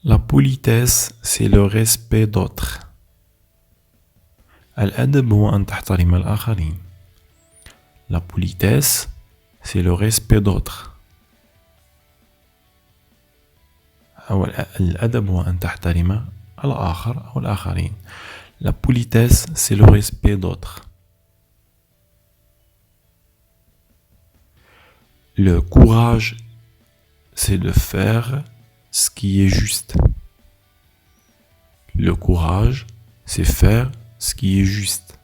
La politesse, c'est le respect d'autres. الأدب هو أن تحترم الآخرين. La politesse, c'est le respect d'autres. أو الأدب هو أن تحترم الآخر أو الآخرين. La politesse, c'est le respect d'autres. Le courage, c'est de faire ce qui est juste. Le courage, c'est faire ce qui est juste.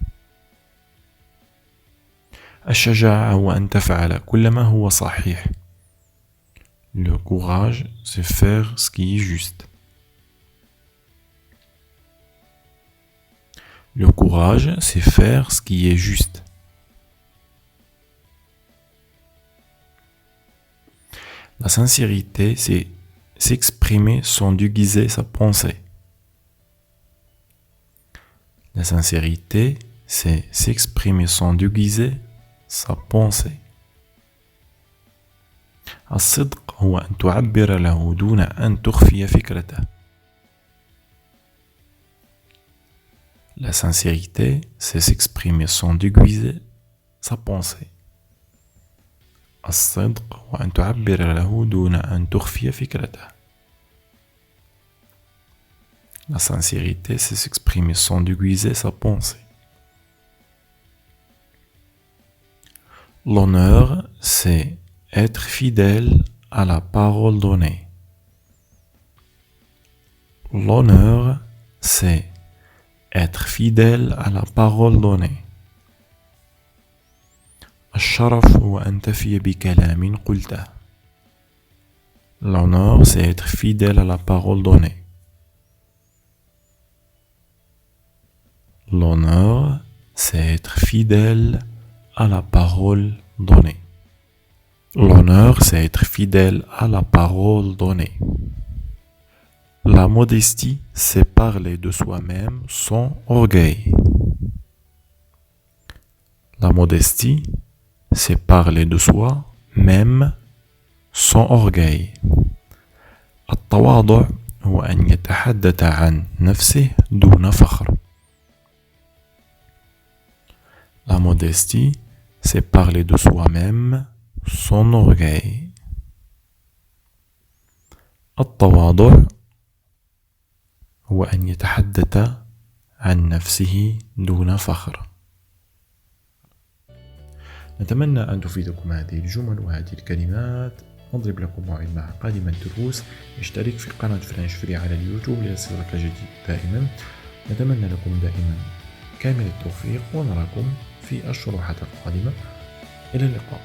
الشجاعة هو أن تفعل كل ما هو صحيح. Le courage, c'est faire ce qui est juste. Le courage, c'est faire ce qui est juste. La sincérité, c'est s'exprimer sans déguiser sa pensée. La sincérité, c'est s'exprimer sans déguiser sa pensée. الصدق هو أن تعبر له دون أن تخفي فكرته. La sincérité, c'est s'exprimer sans déguiser sa pensée. الصدق هو أن تعبر له دون أن تخفي فكرته. La sincérité, c'est s'exprimer sans déguiser sa pensée. L'honneur, c'est être fidèle à la parole donnée. L'honneur, c'est être fidèle à la parole donnée. الشرف هو أن تفي بكلام قلته. L'honneur, c'est être fidèle à la parole donnée. L'honneur, c'est être fidèle à la parole donnée. L'honneur, c'est être fidèle à la parole donnée. La modestie, c'est parler de soi-même sans orgueil. La modestie, c'est parler de soi même sans orgueil. التواضع هو أن يتحدث عن نفسه دون فخر. La modestie, c'est parler de soi-même sans orgueil. التواضع هو أن يتحدث عن نفسه دون فخر. نتمنى أن تفيدكم هذه الجمل وهذه الكلمات. نضرب لكم موعد قادما الدروس. اشترك في قناة فرنش فري على اليوتيوب ليصلك جديد دائما. نتمنى لكم دائما كامل التوفيق ونراكم في الشروحات القادمة. إلى اللقاء.